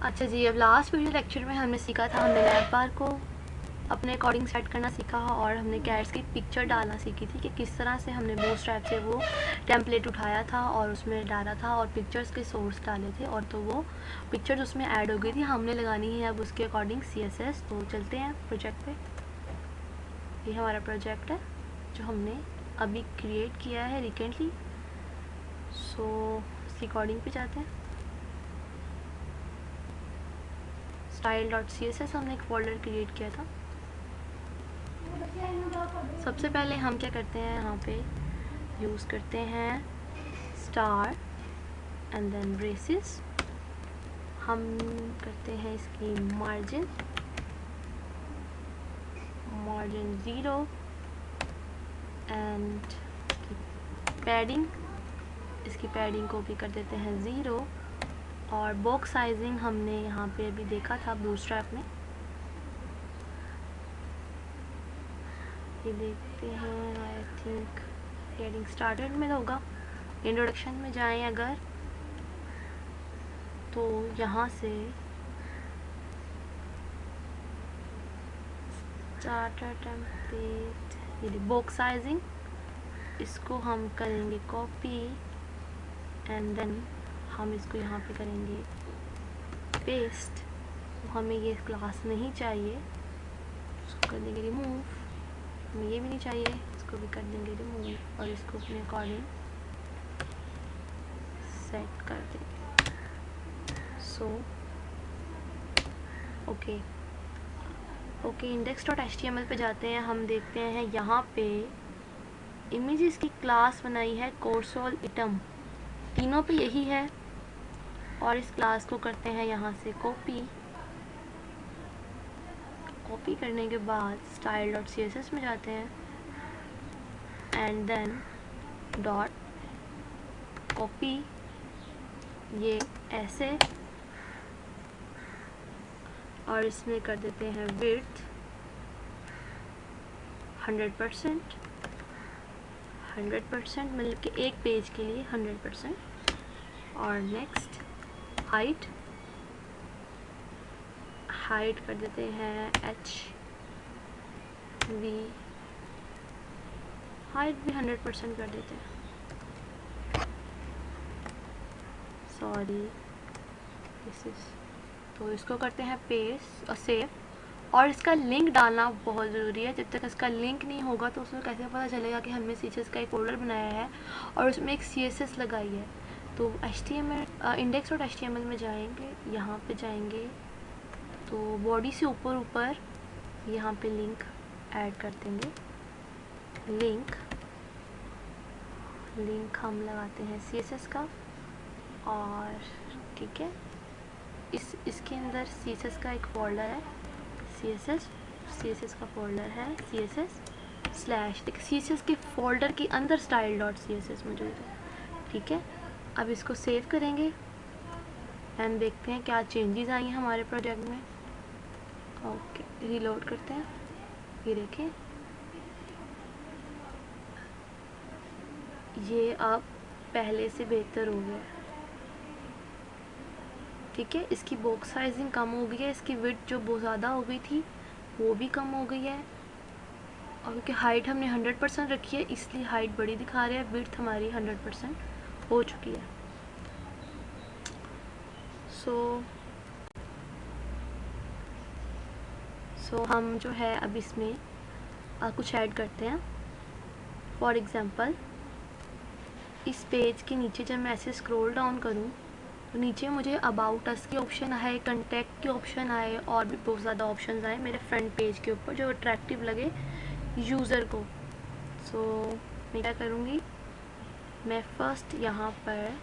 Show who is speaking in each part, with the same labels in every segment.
Speaker 1: अच्छा जी, अब last video lecture में हमने सीखा था, हमने नैव बार को अपने अकॉर्डिंग सेट करना सीखा और हमने कैट्स की पिक्चर डालना सीखी थी कि किस तरह से हमने बूटस्ट्रैप से वो टेम्पलेट उठाया था और उसमें डाला था और पिक्चर्स के सोर्स डाले थे और तो वो पिक्चर्स उसमें ऐड हो गई थी। हमने लगानी है अब उसके अकॉर्डिंग CSS। तो चलते हैं प्रोजेक्ट पे। ये हमारा प्रोजेक्ट है जो हमने अभी क्रिएट किया है रिसेंटली। सो इसकी अकॉर्डिंग पे जाते हैं। style.css हमने एक फोल्डर क्रिएट किया था। सबसे पहले हम क्या करते हैं, यहाँ पे यूज़ करते हैं स्टार एंड देन ब्रेसेस। हम करते हैं इसकी मार्जिन 0 एंड पैडिंग, इसकी पैडिंग को भी कर देते हैं 0 और बॉक्स साइजिंग हमने यहाँ पे अभी देखा था बूटस्ट्रैप में। ये देखते हैं, आई थिंक गेटिंग स्टार्टेड में होगा। इंट्रोडक्शन में जाएं अगर तो यहाँ से स्टार्टर टेम्पलेट, ये बॉक्स साइजिंग, इसको हम करेंगे कॉपी एंड देन हम इसको यहाँ पे करेंगे पेस्ट। तो हमें ये क्लास नहीं चाहिए, इसको कर देंगे रिमूव। हमें ये भी नहीं चाहिए, इसको भी कर देंगे रिमूव और इसको अपने अकॉर्डिंग सेट कर देंगे। सो ओके index.html पे जाते हैं। हम देखते हैं यहाँ पे इमेजेस की क्लास बनाई है कोर्सोल इटम, तीनों पे यही है और इस क्लास को करते हैं यहाँ से कॉपी करने के बाद style.css में जाते हैं एंड देन डॉट कॉपी, ये ऐसे और इसमें कर देते हैं विड्थ 100%, मतलब कि एक पेज के लिए 100%। और नेक्स्ट हाइट कर देते हैं HV, हाइट भी 100% कर देते हैं। सॉरी तो इसको करते हैं पेस्ट और सेव। और इसका लिंक डालना बहुत ज़रूरी है। जब तक इसका लिंक नहीं होगा तो उसमें कैसे पता चलेगा कि हमने CSS का एक फोल्डर बनाया है और उसमें एक CSS लगाई है। तो HTML index.html में जाएंगे, यहाँ पे जाएंगे तो बॉडी से ऊपर यहाँ पे लिंक ऐड कर देंगे। लिंक हम लगाते हैं CSS का और ठीक है, इसके अंदर CSS का एक फोल्डर है, CSS का फोल्डर है CSS के फोल्डर के अंदर style.css मौजूद है। ठीक है, अब इसको सेव करेंगे एंड देखते हैं क्या चेंजेस आई हैं हमारे प्रोजेक्ट में। ओके, रीलोड करते हैं। ये देखें, ये अब पहले से बेहतर हो गया। ठीक है, इसकी बॉक्स साइजिंग कम हो गई है, इसकी विड्थ जो बहुत ज़्यादा हो गई थी वो भी कम हो गई है और क्योंकि हाइट हमने 100% रखी है इसलिए हाइट बड़ी दिखा रहे हैं, विड्थ हमारी 100% हो चुकी है। सो हम जो है अब इसमें कुछ ऐड करते हैं। फॉर एग्ज़ाम्पल इस पेज के नीचे जब मैं ऐसे स्क्रॉल डाउन करूँ तो नीचे मुझे अबाउट अस के ऑप्शन आए, कंटेक्ट के ऑप्शन आए और भी बहुत ज़्यादा ऑप्शन आए मेरे फ्रंट पेज के ऊपर जो अट्रैक्टिव लगे यूज़र को। सो मैं क्या करूँगी, मैं फर्स्ट यहाँ पर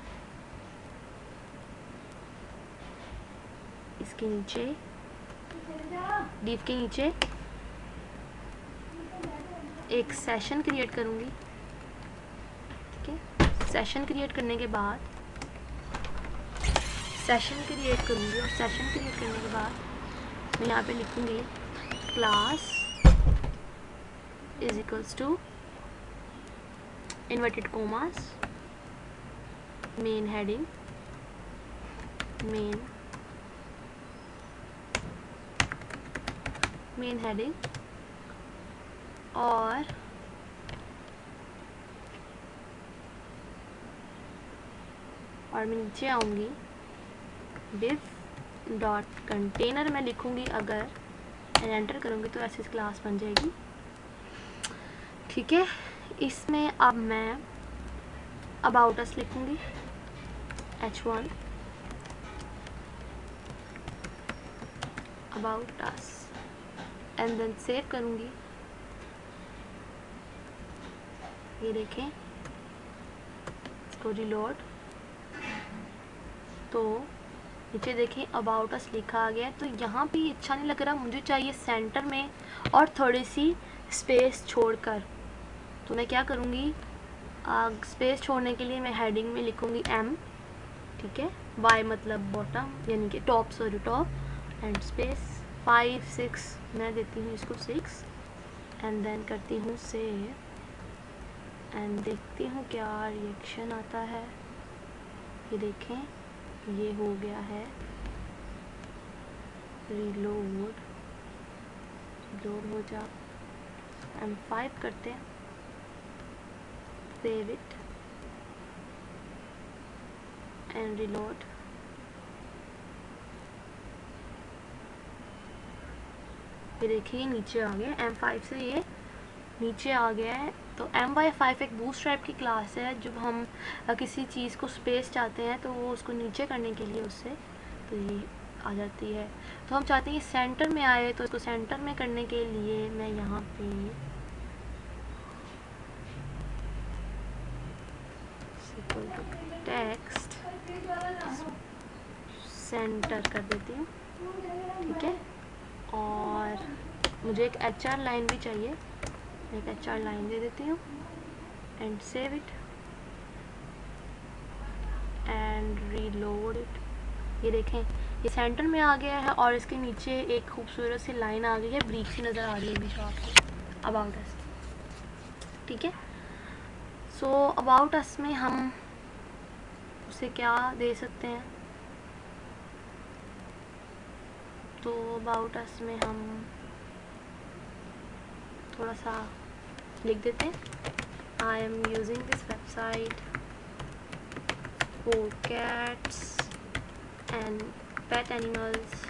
Speaker 1: इसके नीचे डिव के नीचे एक सेशन क्रिएट करूँगी। ठीक है, सेशन क्रिएट करने के बाद सेशन क्रिएट करूँगी और सेशन क्रिएट करने के बाद मैं यहाँ पे लिखूँगी class is equals to inverted commas main heading main main heading, और मैं नीचे आऊँगी, div डॉट कंटेनर मैं लिखूँगी अगर, एंटर करूँगी तो ऐसी क्लास बन जाएगी। ठीक है, इसमें अब मैं अबाउट अस लिखूँगी, h1 about us, and then save करूँगी। ये देखें, इसको रिलोड, तो नीचे देखें अबाउट अस लिखा आ गया। तो यहाँ भी अच्छा नहीं लग रहा, मुझे चाहिए सेंटर में और थोड़ी सी स्पेस छोड़कर। तो मैं क्या करूँगी, स्पेस छोड़ने के लिए मैं हेडिंग में लिखूँगी m, ठीक है, y मतलब बॉटम यानी कि top, sorry top, and space 5 6 मैं देती हूँ इसको 6, एंड देन करती हूँ सेव, एंड देखती हूँ क्या रिएक्शन आता है। ये देखें, ये हो गया है रिलोड, हो जा, M5 करते हैं, सेव इट एंड रिलोड। ये देखिए नीचे आ गया, M5 से ये नीचे आ गया है। तो MY5 एक बूटस्ट्रैप की क्लास है। जब हम किसी चीज़ को स्पेस चाहते हैं तो वो उसको नीचे करने के लिए उससे तो ये आ जाती है। तो हम चाहते हैं कि सेंटर में आए, तो इसको सेंटर में करने के लिए मैं यहाँ पे टेक्स्ट सेंटर कर देती हूँ, ठीक है। और मुझे एक HR लाइन भी चाहिए, एक HR लाइन दे देती हूँ, and save it and reload it. ये देखें, ये सेंटर में आ गया है और इसके नीचे एक खूबसूरत सी लाइन आ गई है, ब्रीक सी नज़र आ रही है बीच आपको, अबाउट अस, ठीक है। सो अबाउट अस में हम उसे क्या दे सकते हैं, तो अबाउट अस में हम थोड़ा सा लिख देते हैं, I am using this website for cats and pet animals,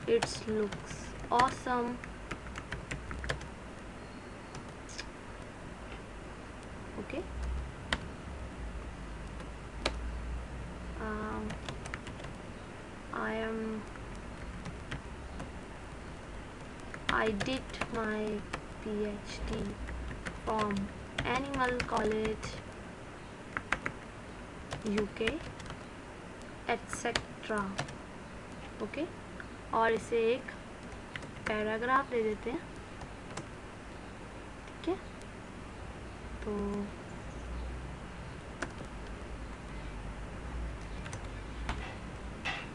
Speaker 1: it's looks awesome, okay. I did my PhD from Animal College, UK, etc. Okay, और इसे एक पैराग्राफ दे देते हैं, ठीक है। तो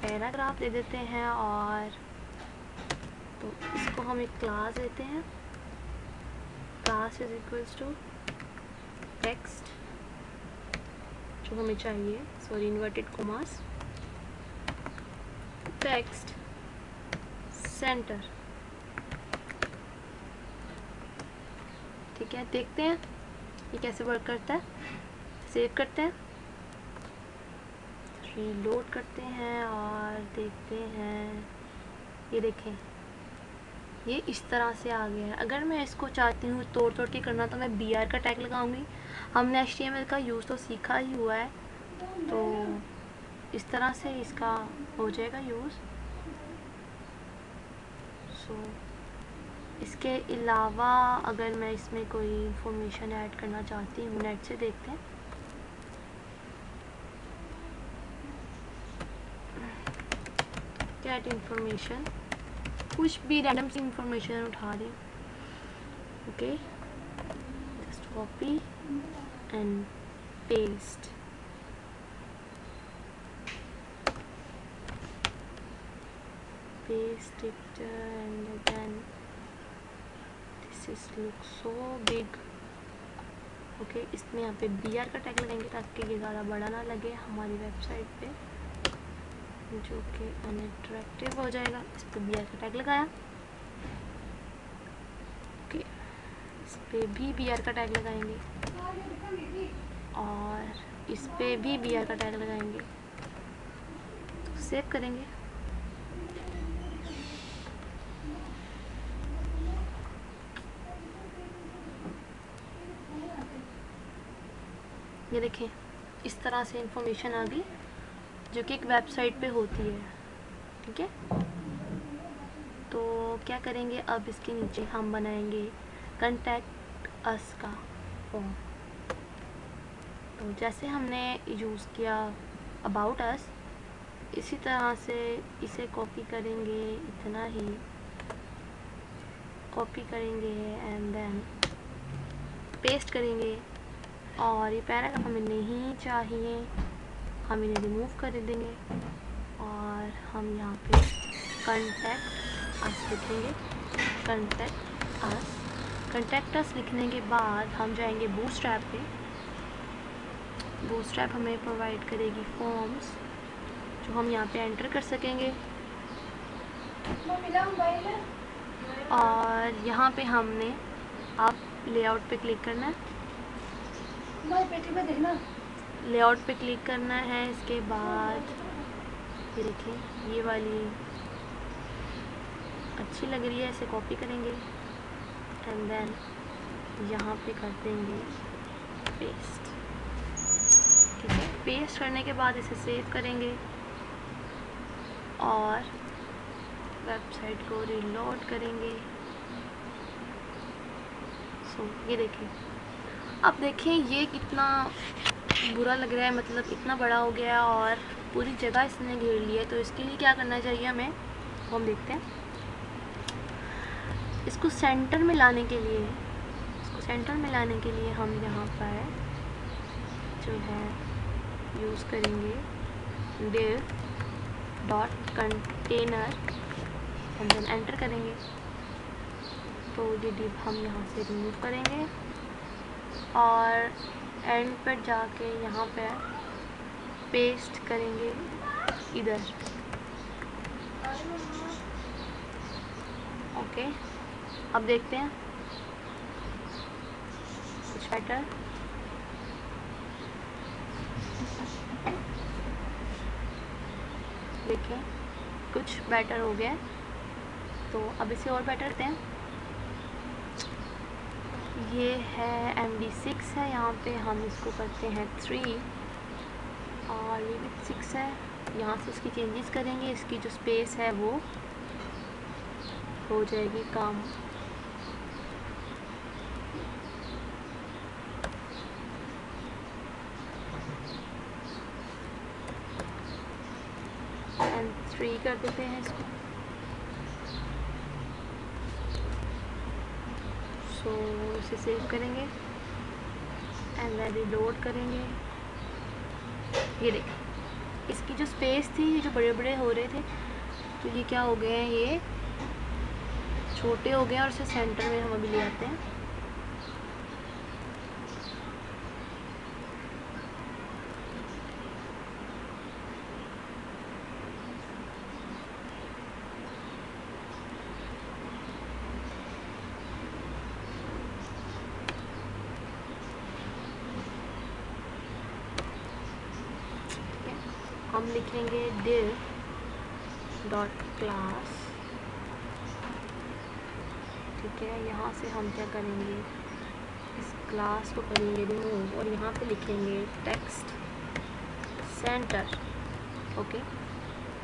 Speaker 1: पैराग्राफ दे देते हैं, और तो इसको हम एक क्लास देते हैं, class is equals to text जो हमें चाहिए, sorry inverted commas, text centre, ठीक है। देखते हैं ये कैसे वर्क करता है, सेव करते हैं, रीलोड करते हैं और देखते हैं। ये देखें, ये इस तरह से आ गया है। अगर मैं इसको चाहती हूँ तोड़ के करना तो मैं BR का टैग लगाऊंगी। हमने HTML का यूज़ तो सीखा ही हुआ है, तो इस तरह से इसका हो जाएगा यूज़। सो इसके अलावा अगर मैं इसमें कोई इंफॉर्मेशन ऐड करना चाहती हूँ, नेट से देखते हैं। कैट इंफॉर्मेशन, कुछ भी रैंडम सी इंफॉर्मेशन उठा दें, okay, just copy and paste, paste it and again this is look so big, okay. इसमें यहाँ पे BR का टैग लगाएंगे ताकि ये ज़्यादा बड़ा ना लगे हमारी वेबसाइट पे। जो कि अनअट्रैक्टिव हो जाएगा। इस पर BR का टैग लगाया। ओके, इस पे भी BR का टैग लगाएंगे और इस पे भी BR का टैग लगाएंगे। तो सेव करेंगे। ये देखें, इस तरह से इंफॉर्मेशन आ गई जो कि एक वेबसाइट पे होती है। ठीक है, तो क्या करेंगे, अब इसके नीचे हम बनाएंगे कॉन्टैक्ट अस का फॉर्म। तो जैसे हमने यूज़ किया अबाउट अस, इसी तरह से इसे कॉपी करेंगे, इतना ही कॉपी करेंगे एंड देन पेस्ट करेंगे। और ये पैराग्राफ हमें नहीं चाहिए, हम इन्हें रिमूव कर देंगे और हम यहाँ पे कॉन्टैक्ट अस लिखेंगे। कॉन्टैक्ट अस लिखने के बाद हम जाएंगे बूटस्ट्रैप पे। बूटस्ट्रैप हमें प्रोवाइड करेगी फॉर्म्स जो हम यहाँ पे एंटर कर सकेंगे। और यहाँ पे हमने आप लेआउट पे क्लिक करना है, लेआउट पे क्लिक करना है। इसके बाद ये देखिए, ये वाली अच्छी लग रही है, इसे कॉपी करेंगे एंड देन यहाँ पे कर देंगे पेस्ट। ठीक है, पेस्ट करने के बाद इसे सेव करेंगे और वेबसाइट को रीलोड करेंगे। सो ये देखिए, अब देखें ये कितना बुरा लग रहा है, मतलब इतना बड़ा हो गया और पूरी जगह इसने घेर लिया है। तो इसके लिए क्या करना चाहिए हमें, वो हम देखते हैं। इसको सेंटर में लाने के लिए हम यहाँ पर जो है यूज़ करेंगे div dot container and then enter करेंगे। तो ये div हम यहाँ से रिमूव करेंगे और एंड पर जाके यहाँ पे पेस्ट करेंगे इधर। ओके, अब देखते हैं कुछ बेटर। देखिए कुछ बेटर हो गया, तो अब इसे और बेटर करते हैं। ये है MD6 है, यहाँ पे हम इसको करते हैं 3 और ये भी 6 है। यहाँ से इसकी चेंजेस करेंगे, इसकी जो स्पेस है वो हो जाएगी कम। एंड 3 कर देते हैं इसको। सो इसे सेव करेंगे एंड देन रीलोड करेंगे। ये देखिए, इसकी जो स्पेस थी, ये जो बड़े बड़े हो रहे थे, तो ये क्या हो गए हैं, ये छोटे हो गए और इसे सेंटर में हम अभी ले आते हैं। हम लिखेंगे div डॉट क्लास। ठीक है, यहाँ से हम क्या करेंगे, इस क्लास को करेंगे रिमूव और यहाँ पे लिखेंगे टेक्स्ट सेंटर। ओके,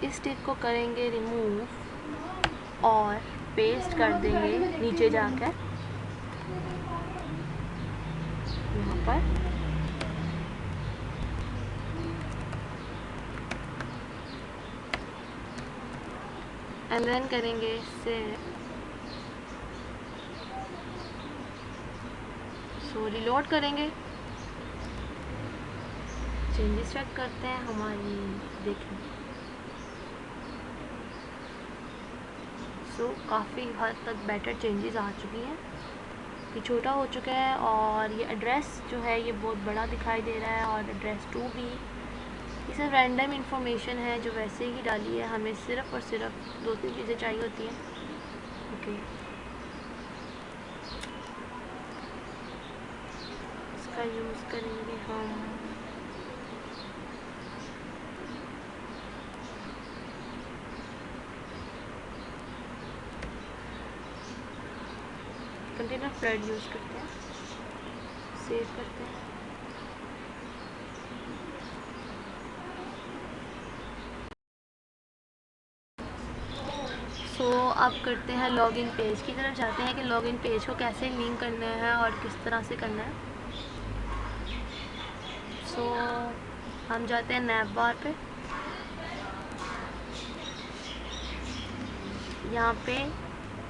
Speaker 1: इस टिक को करेंगे रिमूव और पेस्ट कर देंगे नीचे जाकर यहाँ पर। एंड देन करेंगे सेव। सो रीलोड करेंगे, चेंजेस चेक करते हैं हमारी, देखें। सो काफ़ी हद तक बेटर चेंजेस आ चुकी हैं। ये छोटा हो चुका है और ये एड्रेस जो है ये बहुत बड़ा दिखाई दे रहा है और एड्रेस 2 भी ये सब रैंडम इंफॉर्मेशन है जो वैसे ही डाली है, हमें सिर्फ और सिर्फ 2-3 चीज़ें चाहिए होती हैं। ओके, इसका यूज़ करेंगे हम कंटेनर फ्लड यूज़ करते हैं, सेव करते हैं। सो अब करते हैं लॉगिन पेज की तरफ जाते हैं कि लॉगिन पेज को कैसे लिंक करना है और किस तरह से करना है। सो हम जाते हैं नैव बार पे, यहाँ पे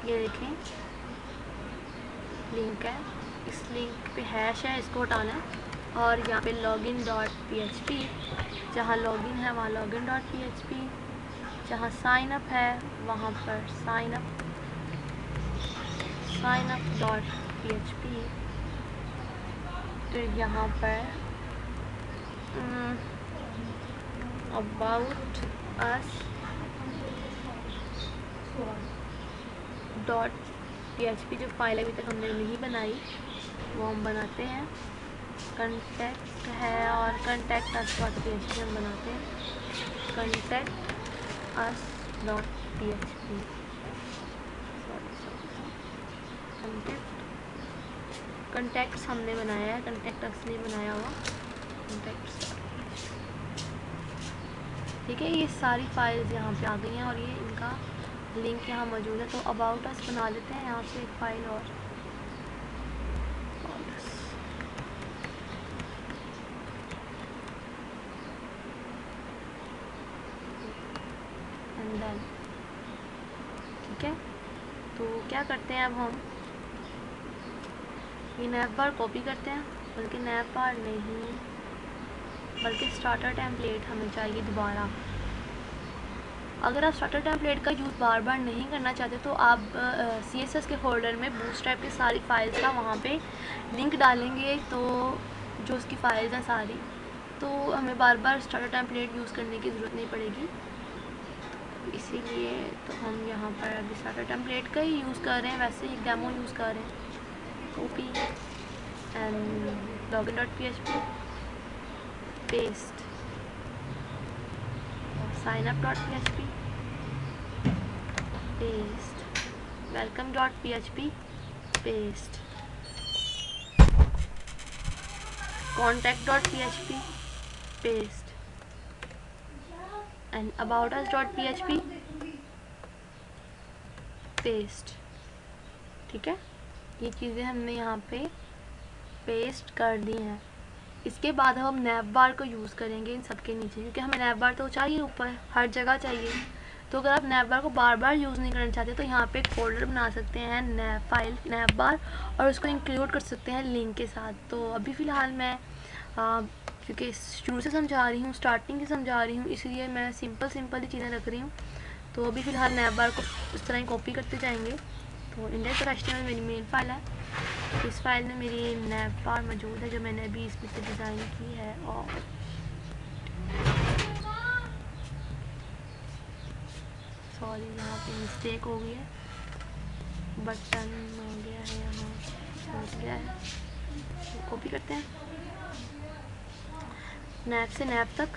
Speaker 1: ये देखें लिंक है, इस लिंक पे हैश है, इसको हटाना है। और यहाँ पे लॉगिन डॉट PHP, जहाँ लॉगिन है वहाँ लॉगिन डॉट PHP, जहाँ साइन अप है वहाँ पर साइन अप डॉट PHP, फिर यहाँ पर अबाउट अस डॉट PHP, जो फाइल अभी तक हमने नहीं बनाई वो हम बनाते हैं। कंटेक्ट है और कंटेक्ट अस डॉट PHP हम बनाते हैं। कंटेक्ट अस डॉट PHP, कंटेक्ट्स हमने बनाया है, कंटेक्ट अस नहीं बनाया हुआ। कंटेक्ट्स, ठीक है। ये सारी फाइल्स यहाँ पे आ गई हैं और ये इनका लिंक यहाँ मौजूद है। तो अबाउट अस बना लेते हैं यहाँ से एक फ़ाइल और एंड देन, ठीक है। तो क्या करते हैं अब हम ये नैव बार कॉपी करते हैं, बल्कि नैव बार नहीं बल्कि स्टार्टर टेम्पलेट हमें चाहिए दोबारा। अगर आप स्टार्टर टेम्पलेट का यूज़ बार बार नहीं करना चाहते तो आप CSS के फोल्डर में बूटस्ट्रैप की सारी फाइल्स का वहाँ पे लिंक डालेंगे, तो जो उसकी फाइल्स हैं सारी, तो हमें बार बार स्टार्टर टेम्पलेट यूज़ करने की ज़रूरत नहीं पड़ेगी। इसीलिए तो हम यहाँ पर अभी स्टार्टर टेम्पलेट का ही यूज़ कर रहे हैं, वैसे ही डेमो यूज़ कर रहे हैं। Copy and login dot PHP, paste, signup.php, paste, welcome.php, paste, contact.php, paste, and aboutus.php, paste। ठीक है, ये चीज़ें हमने यहाँ पे पेस्ट कर दी हैं। इसके बाद हम नैव बार को यूज़ करेंगे इन सब के नीचे, क्योंकि हमें नैव बार तो चाहिए, ऊपर हर जगह चाहिए। तो अगर आप नैव बार को बार बार यूज़ नहीं करना चाहते तो यहाँ पे एक फोल्डर बना सकते हैं नैव फाइल नैव बार, और उसको इंक्लूड कर सकते हैं लिंक के साथ। तो अभी फ़िलहाल मैं क्योंकि शुरू से समझा रही हूँ, स्टार्टिंग से समझा रही हूँ, इसलिए मैं सिंपल ही चीज़ें रख रही हूँ। तो अभी फ़िलहाल नैव बार को इस तरह ही कॉपी करते जाएंगे। तो index.html मेरी मेन फाइल है, इस फाइल में मेरी नैव बार मौजूद है जो मैंने अभी इसमें से डिज़ाइन की है। और सॉरी, यहाँ पे मिस्टेक हो गई है, बटन हो गया है, यहाँ हो गया है। तो कॉपी करते हैं, नैव से नैव तक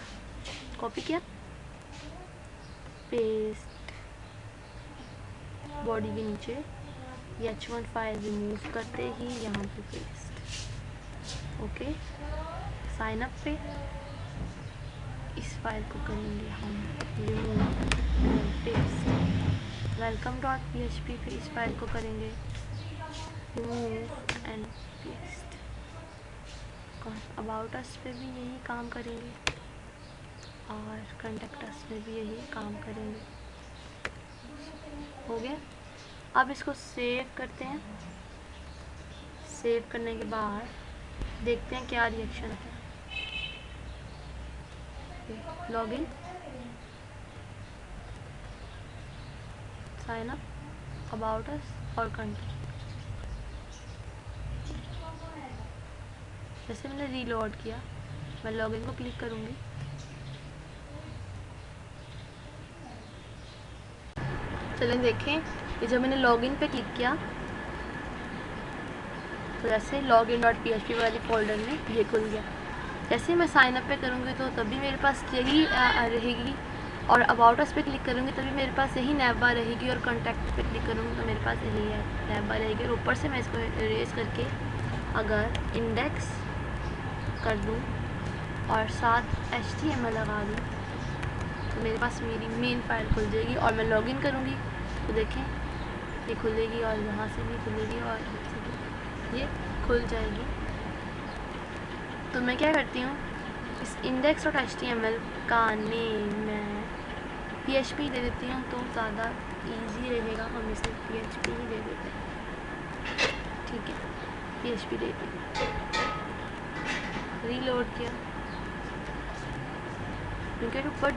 Speaker 1: कॉपी किया, पेस्ट, बॉडी के नीचे H1 फाइल रिमूव करते ही यहाँ पे पेस्ट। ओके, साइन अप पे इस फाइल को करेंगे हम रिमूव एंड पेस्ट। welcome.php पे इस फाइल को करेंगे remove and paste. About us पे भी यही काम करेंगे और कंटेक्ट अस में भी यही काम करेंगे। हो गया, अब इसको सेव करते हैं। सेव करने के बाद देखते हैं क्या रिएक्शन है। Login, sign up, about us और कंटेक्ट। जैसे मैंने रीलोड किया, मैं लॉगिन को क्लिक करूँगी चलें देखें, ये जब मैंने लॉगिन पे क्लिक किया तो जैसे login.php वाली फोल्डर में ये खुल गया। जैसे मैं साइन अप पे करूँगी तो तभी मेरे पास यही रहेगी, और अबाउट अस पे क्लिक करूँगी तभी मेरे पास यही नैब बार रहेगी, और कॉन्टैक्ट पे क्लिक करूँगी तो मेरे पास यही है नैब बार रहेगी। और ऊपर से मैं इसको इरेज करके अगर इंडेक्स कर दूँ और साथ HTML लगा दूँ तो मेरे पास मेरी मेन फाइल खुल जाएगी। और मैं लॉगिन करूँगी तो देखें ये खुलेगी, और यहाँ से भी खुलेगी, और ये खुल जाएगी। तो मैं क्या करती हूँ, इस index.html का नेम मैं PHP दे देती हूँ, तो ज़्यादा इजी रहेगा। हम इसे PHP ही दे देते हैं, ठीक है, PHP दे देते हैं। रीलोड किया क्योंकि ऊपर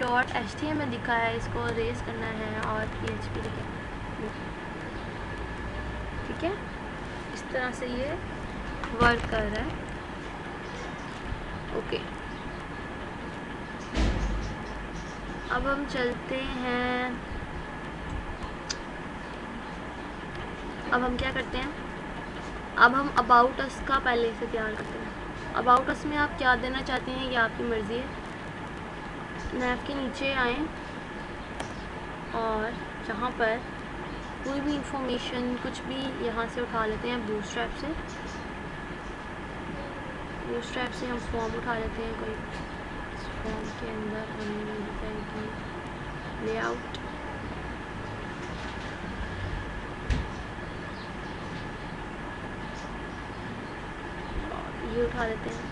Speaker 1: .html लिखा है, इसको रेज करना है, और PHP लिखा है, ठीक है। इस तरह से ये वर्क कर रहा है। ओके, अब हम चलते हैं, अब हम क्या करते हैं, अब हम अबाउट अस का पहले से तैयार करते हैं। अबाउट अस में आप क्या देना चाहते हैं ये आपकी मर्ज़ी है। नैब के नीचे आएँ और यहाँ पर कोई भी इंफॉर्मेशन कुछ भी यहाँ से उठा लेते हैं, बूटस्ट्रैप से हम फॉर्म उठा लेते हैं। कोई इस फॉर्म के अंदर हमें मिलता है कि लेआउट, ये उठा लेते हैं।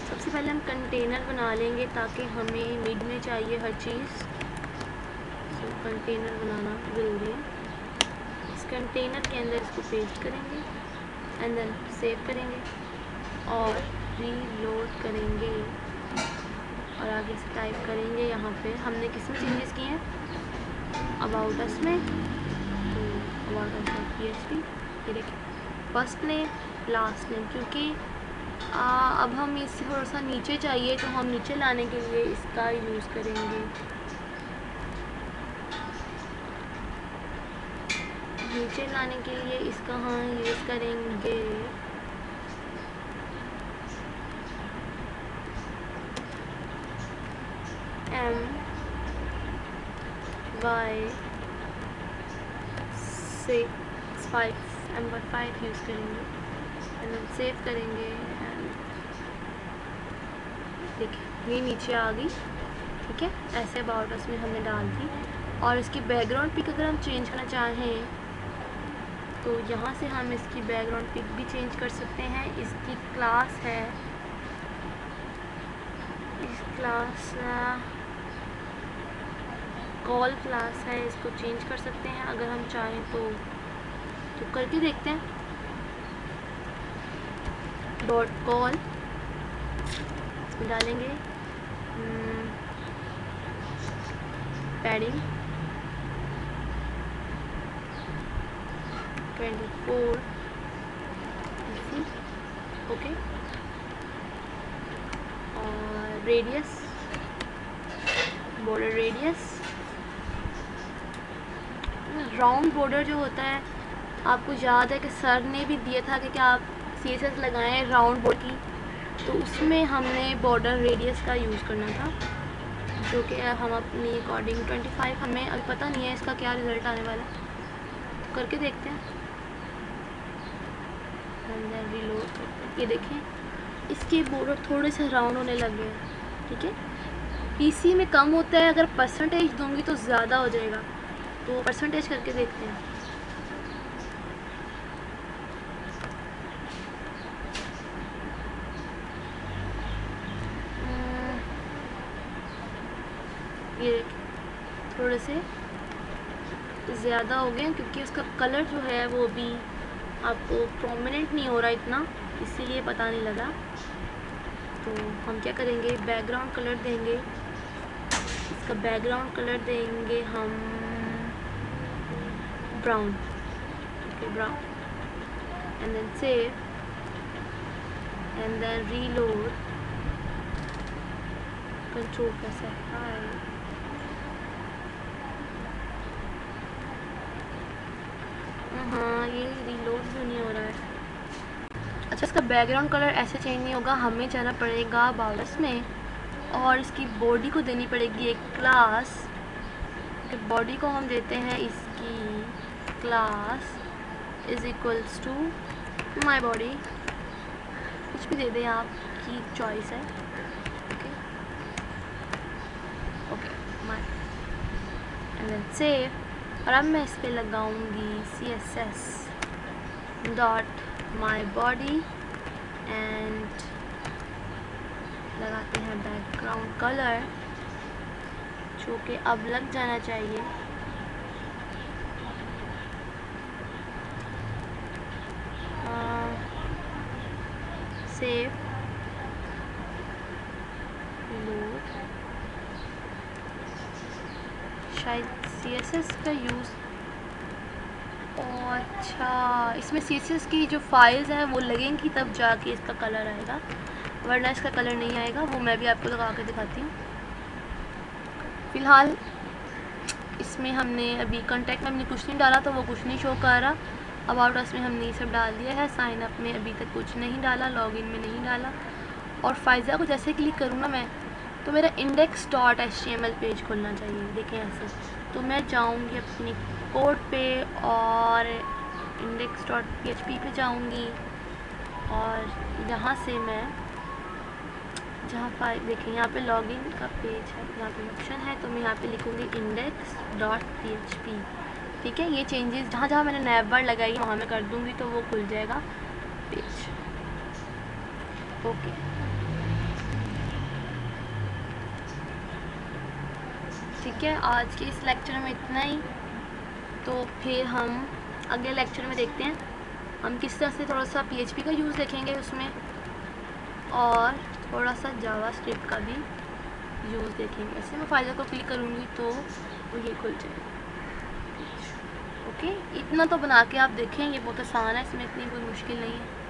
Speaker 1: सबसे पहले हम कंटेनर बना लेंगे ताकि हमें मिड में चाहिए हर चीज़, तो कंटेनर बनाना ज़रूरी है। इस कंटेनर के अंदर इसको पेस्ट करेंगे एंड देन सेव करेंगे और रीलोड करेंगे, और आगे से टाइप करेंगे। यहाँ पे हमने किस में चेंजेस किए हैं, अबाउट अस में, तो अबाउट अस में PHP, ये देखिए फर्स्ट नेम लास्ट नेम, क्योंकि अब हम इससे थोड़ा सा नीचे चाहिए तो हम नीचे लाने के लिए इसका यूज़ करेंगे। नीचे लाने के लिए इसका हम यूज़ करेंगे MY5 यूज़ करेंगे एंड हम सेव करेंगे। एंड देखिए ये नीचे आ गई, ठीक है। ऐसे अबाउट अस में हमने डाल दी, और इसकी बैकग्राउंड पिक अगर हम चेंज करना चाहें तो यहाँ से हम इसकी बैकग्राउंड पिक भी चेंज कर सकते हैं। इसकी क्लास है, इस क्लास कॉल क्लास है, इसको चेंज कर सकते हैं अगर हम चाहें तो करके देखते हैं। डॉट कॉल इसमें डालेंगे पैडिंग 24 PC, ओके, और radius, border radius, round border जो होता है, आपको याद है कि सर ने भी दिया था कि क्या आप CSS लगाएं राउंड बॉर्डर की, तो उसमें हमने बॉर्डर रेडियस का यूज़ करना था, जो कि हम अपनी अकॉर्डिंग 25, हमें अभी पता नहीं है इसका क्या रिज़ल्ट आने वाला है, तो करके देखते हैं। रीलोड करते हैं, ये देखें इसके बॉर्डर थोड़े से राउंड होने लग गए, ठीक है। PC में कम होता है, अगर परसेंटेज दूंगी तो ज़्यादा हो जाएगा, तो परसेंटेज करके देखते हैं। ये थोड़े से ज़्यादा हो गए क्योंकि उसका कलर जो है वो भी आपको प्रोमिनेंट नहीं हो रहा इतना, इसीलिए पता नहीं लगा। तो हम क्या करेंगे, बैकग्राउंड कलर देंगे, इसका बैकग्राउंड कलर देंगे हम brown, okay brown, and then save and then reload, control press F5 हाँ, ये रीलोड भी नहीं हो रहा है। अच्छा, इसका बैकग्राउंड कलर ऐसे चेंज नहीं होगा, हमें जाना पड़ेगा बाउलर्स में और इसकी बॉडी को देनी पड़ेगी एक क्लास। बॉडी को हम देते हैं इसकी class is equals to my body, कुछ भी दे दें, आपकी चॉइस है। Okay okay my and then save. और अब मैं इस पर लगाऊंगी CSS dot my body and लगाते हैं बैकग्राउंड कलर जो कि अब लग जाना चाहिए। Save load. शायद CSS का यूज़, अच्छा इसमें CSS की जो फाइल्स हैं वो लगेंगी तब जाके इसका कलर आएगा, वरना इसका कलर नहीं आएगा। वो मैं भी आपको लगा के दिखाती हूँ। फ़िलहाल इसमें हमने अभी कॉन्टैक्ट में हमने कुछ नहीं डाला तो वो कुछ नहीं शो कर रहा। अबाउट अस में हमने ये सब डाल दिया है, साइन अप में अभी तक कुछ नहीं डाला, लॉगिन में नहीं डाला। और फाइज़ा को जैसे क्लिक करूँ ना मैं, तो मेरा index.html पेज खुलना चाहिए। देखें ऐसे, तो मैं जाऊँगी अपनी कोड पे और index.php पे जाऊँगी और यहाँ से मैं जहाँ फाइल देखें, यहाँ पे लॉगिन का पेज है, यहाँ पे ऑप्शन है, तो मैं यहाँ पे लिखूँगी index.php। ठीक है, ये चेंजेस जहाँ जहाँ मैंने नैव बार लगाई वहाँ मैं कर दूँगी तो वो खुल जाएगा पेज। ओके, ठीक है, आज के इस लेक्चर में इतना ही। तो फिर हम अगले लेक्चर में देखते हैं हम किस तरह से थोड़ा सा PHP का यूज़ देखेंगे उसमें और थोड़ा सा जावास्क्रिप्ट का भी यूज़ देखेंगे। ऐसे मैं फाइल को क्लिक करूँगी तो वो ये खुल जाएगा। ओके, इतना तो बना के आप देखें, ये बहुत आसान है, इसमें इतनी कोई मुश्किल नहीं है।